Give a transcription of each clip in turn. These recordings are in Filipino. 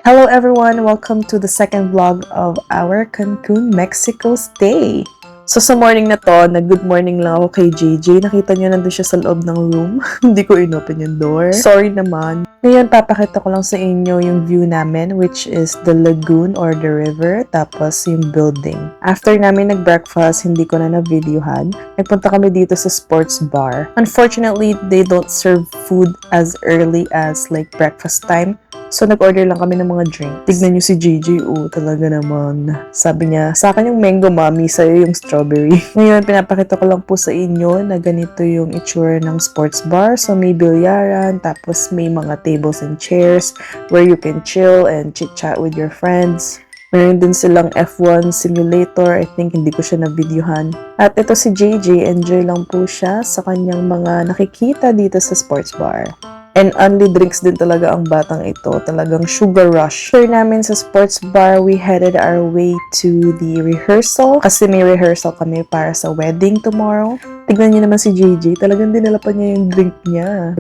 Hello everyone! Welcome to the second vlog of our Cancun, Mexico stay. So sa morning na to, nag-good morning lang ako kay JJ. Nakita niyo nandun siya sa loob ng room. Hindi ko inopen yung door. Sorry naman. Ngayon, papakita ko lang sa inyo yung view namin, which is the lagoon or the river, tapos yung building. After namin nag-breakfast, hindi ko na na-videohan. Nagpunta kami dito sa sports bar. Unfortunately, they don't serve food as early as like breakfast time. So, nag-order lang kami ng mga drink. Tignan nyo si JJ, talaga naman. Sabi niya, sa akin yung mango mommy, sa'yo yung strawberry. Ngayon, pinapakita ko lang po sa inyo na ganito yung itsura ng sports bar. So, may bilyaran, tapos may mga tables and chairs where you can chill and chit-chat with your friends. Meron din silang F1 simulator. I think hindi ko siya na-videohan. At ito si JJ, enjoy lang po siya sa kanyang mga nakikita dito sa sports bar. And only drinks din talaga ang batang ito. Talagang sugar rush. After namin sa sports bar, we headed our way to the rehearsal. Kasi may rehearsal kami para sa wedding tomorrow. Tignan niyo naman si JJ. Talagang dinala pa niya yung drink niya.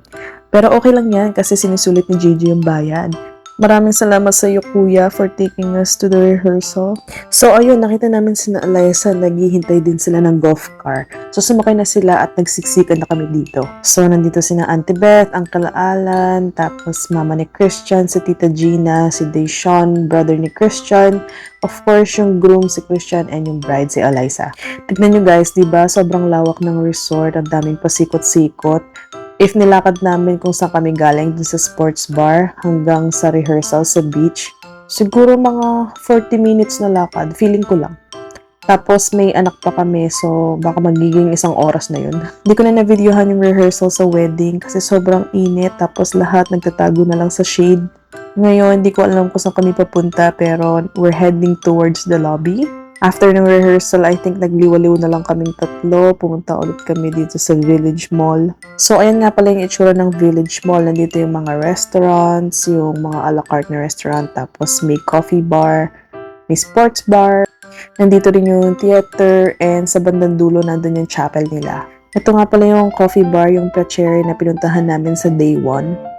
Pero okay lang yan kasi sinusulit ni JJ yung bayad. Maraming salamat sa iyo, kuya, for taking us to the rehearsal. So, ayun, nakita namin sina Eliza, naghihintay din sila ng golf car. So, sumakay na sila at nagsiksikan na kami dito. So, nandito sina Auntie Beth, Uncle Alan, tapos mama ni Christian, si Tita Gina, si Deshawn, brother ni Christian, of course, yung groom si Christian, and yung bride si Eliza. Tignan nyo guys, diba? Sobrang lawak ng resort, ang daming pasikot-sikot. If nilakad namin kung saan kami galing dun sa sports bar hanggang sa rehearsal sa beach, siguro mga 40 minutes na lakad, feeling ko lang. Tapos may anak pa kami, so baka magiging isang oras na yun. Hindi ko na na-videohan yung rehearsal sa wedding kasi sobrang init, tapos lahat nagtatago na lang sa shade. Ngayon, hindi ko alam kung saan kami papunta, pero we're heading towards the lobby. After ng rehearsal, I think nagliwaliw na lang kaming tatlo. Pumunta ulit kami dito sa Village Mall. So, ayan nga pala yung itsura ng Village Mall. Nandito yung mga restaurants, yung mga a la carte na restaurant, tapos may coffee bar, may sports bar. Nandito rin yung theater, and sa bandang dulo nandun yung chapel nila. Ito nga pala yung coffee bar, yung Placer na pinuntahan namin sa day 1.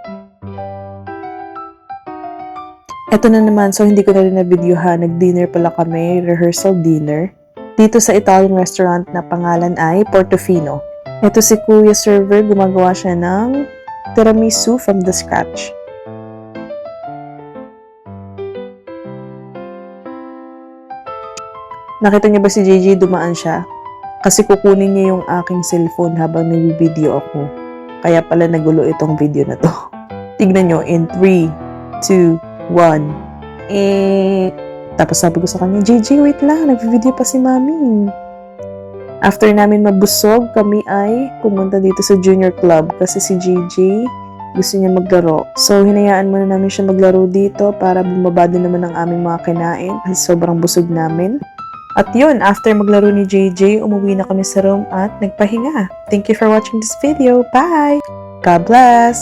Ito na naman, so hindi ko na rin na-videohan. Nag-dinner pala kami, rehearsal dinner. Dito sa Italian restaurant na pangalan ay Portofino. Ito si Kuya Server, gumagawa siya ng tiramisu from the scratch. Nakita niyo ba si JJ dumaan siya? Kasi kukunin niya yung aking cellphone habang nag-video ako. Kaya pala nagulo itong video na to. Tignan niyo, in 3, 2, 1. Tapos sabi ko sa kanya, JJ, wait lang, nag-video pa si mami. After namin mabusog, kami ay pumunta dito sa junior club kasi si JJ gusto niya maglaro. So, hinayaan muna namin siya maglaro dito para bumaba din naman ang aming mga kinain kasi sobrang busog namin. At yun, after maglaro ni JJ, umuwi na kami sa room at nagpahinga. Thank you for watching this video. Bye! God bless!